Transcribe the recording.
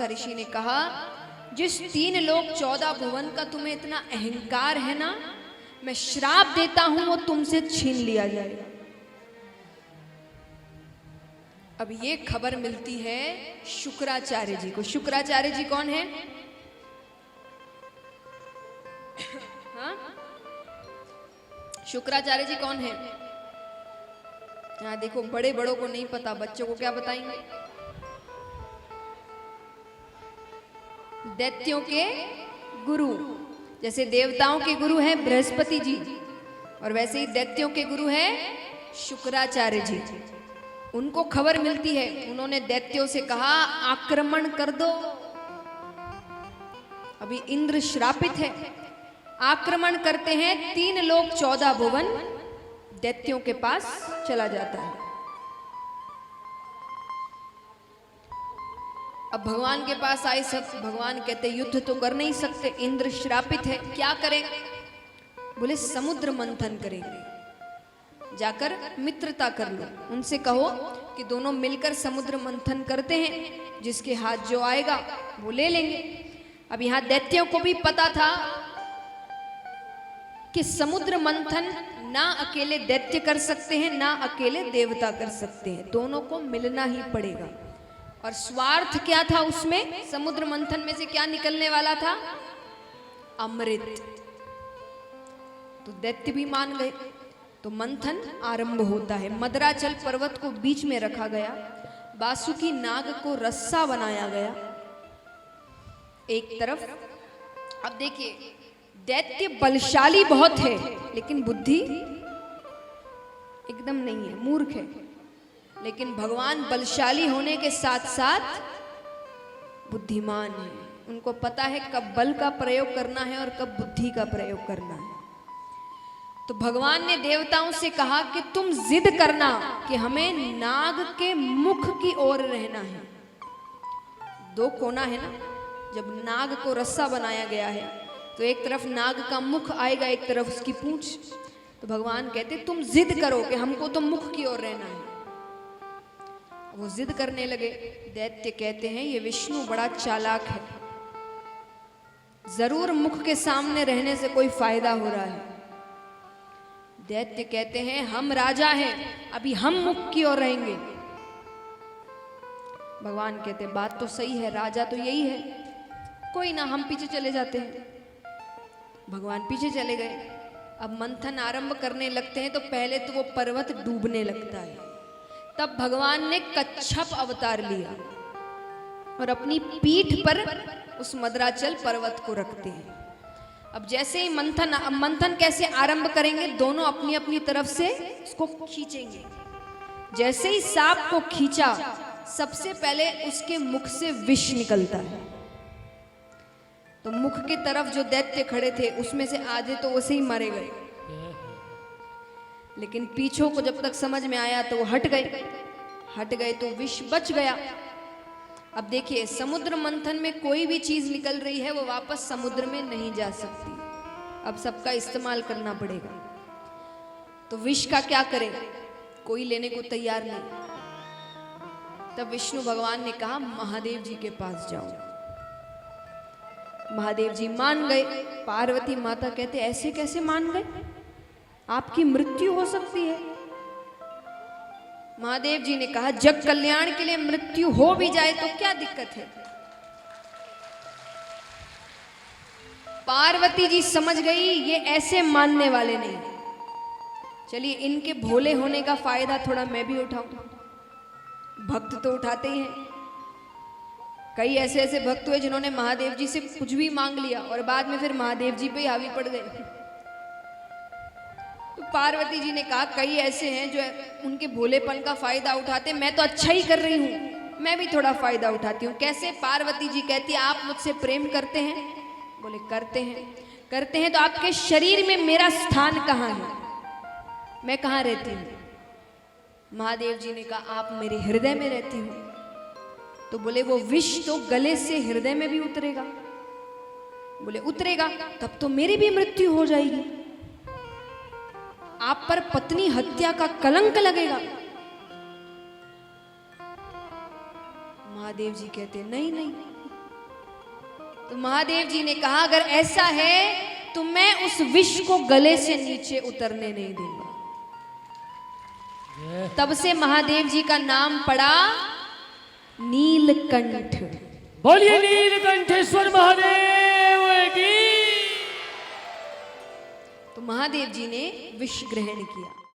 दुर्वासा ऋषि ने कहा, जिस 3 लोक 14 भुवन का तुम्हें इतना अहंकार है ना, मैं श्राप देता हूं वो तुमसे छीन लिया जाएगा। अब ये खबर मिलती है शुक्राचार्य जी को। शुक्राचार्य जी कौन है? हाँ? शुक्राचार्य जी कौन है? यहाँ देखो, बड़े बड़ों को नहीं पता, बच्चों को क्या बताएंगे? दैत्यों के गुरु। जैसे देवताओं के गुरु हैं बृहस्पति जी, और वैसे ही दैत्यों के गुरु हैं शुक्राचार्य जी। उनको खबर मिलती है, उन्होंने दैत्यों से कहा आक्रमण कर दो। अभी इंद्र श्रापित है, आक्रमण करते हैं। 3 लोक 14 भुवन दैत्यों के पास चला जाता है। अब भगवान के पास आए सब। भगवान कहते युद्ध तो कर नहीं सकते, इंद्र श्रापित है, क्या करें? बोले समुद्र मंथन करेंगे, जाकर मित्रता कर लो, उनसे कहो कि दोनों मिलकर समुद्र मंथन करते हैं, जिसके हाथ जो आएगा वो ले लेंगे। अब यहां दैत्यों को भी पता था कि समुद्र मंथन ना अकेले दैत्य कर सकते हैं, ना अकेले देवता कर सकते हैं, दोनों को मिलना ही पड़ेगा। और स्वार्थ क्या था उसमें? समुद्र मंथन में से क्या निकलने वाला था? अमृत। तो दैत्य भी मान गए। तो मंथन आरंभ होता है। मदराचल पर्वत को बीच में रखा गया, बासुकी नाग को रस्सा बनाया गया एक तरफ। अब देखिए, दैत्य बलशाली बहुत है, लेकिन बुद्धि एकदम नहीं है, मूर्ख है। लेकिन भगवान बलशाली होने के साथ साथ बुद्धिमान है। उनको पता है कब बल का प्रयोग करना है और कब बुद्धि का प्रयोग करना है। तो भगवान ने देवताओं से कहा कि तुम जिद करना कि हमें नाग के मुख की ओर रहना है। 2 कोना है ना, जब नाग को रस्सा बनाया गया है तो एक तरफ नाग का मुख आएगा, एक तरफ उसकी पूंछ। तो भगवान कहते तुम जिद करो कि हमको तो मुख की ओर रहना है। वो जिद करने लगे। दैत्य कहते हैं ये विष्णु बड़ा चालाक है, जरूर मुख के सामने रहने से कोई फायदा हो रहा है। दैत्य कहते हैं हम राजा हैं, अभी हम मुख की ओर रहेंगे। भगवान कहते बात तो सही है, राजा तो यही है, कोई ना हम पीछे चले जाते हैं। भगवान पीछे चले गए। अब मंथन आरंभ करने लगते हैं तो पहले तो वो पर्वत डूबने लगता है। तब भगवान ने कच्छप अवतार लिया और अपनी पीठ पर उस मदराचल पर्वत को रखते हैं। अब जैसे ही मंथन कैसे आरंभ करेंगे? दोनों अपनी अपनी तरफ से उसको खींचेंगे। जैसे ही सांप को खींचा, सबसे पहले उसके मुख से विष निकलता है। तो मुख की तरफ जो दैत्य खड़े थे उसमें से आधे तो वैसे ही मारे गए, लेकिन पीछों को जब तक समझ में आया तो वो हट गए तो विष बच गया। अब देखिए, समुद्र मंथन में कोई भी चीज निकल रही है वो वापस समुद्र में नहीं जा सकती, अब सबका इस्तेमाल करना पड़ेगा। तो विष का क्या करे? कोई लेने को तैयार नहीं। तब विष्णु भगवान ने कहा महादेव जी के पास जाओ। महादेव जी मान गए। पार्वती माता कहते ऐसे कैसे मान गए? आपकी मृत्यु हो सकती है। महादेव जी ने कहा जग कल्याण के लिए मृत्यु हो भी जाए तो क्या दिक्कत है? पार्वती जी समझ गई ये ऐसे मानने वाले नहीं। चलिए, इनके भोले होने का फायदा थोड़ा मैं भी उठाऊं। भक्त तो उठाते ही हैं। कई ऐसे भक्त हुए जिन्होंने महादेव जी से कुछ भी मांग लिया और बाद में फिर महादेव जी पे हावी पड़ गए। तो पार्वती जी ने कहा कई ऐसे हैं जो उनके भोलेपन का फायदा उठाते, मैं तो अच्छा ही कर रही हूं, मैं भी थोड़ा फायदा उठाती हूँ। कैसे? पार्वती जी कहती आप मुझसे प्रेम करते हैं? बोले करते हैं। तो आपके शरीर में मेरा स्थान कहाँ है? मैं कहाँ रहती हूँ? महादेव जी ने कहा आप मेरे हृदय में रहती हो। तो बोले वो विष तो गले से हृदय में भी उतरेगा। बोले उतरेगा तब तो मेरी भी मृत्यु हो जाएगी, आप पर पत्नी हत्या का कलंक लगेगा। महादेव जी कहते नहीं, तो महादेव जी ने कहा अगर ऐसा है तो मैं उस विष को गले से नीचे उतरने नहीं दूंगा। तब से महादेव जी का नाम पड़ा नीलकंठ। बोलिए नीलकंठेश्वर महादेव की। तो महादेव जी ने विष ग्रहण किया।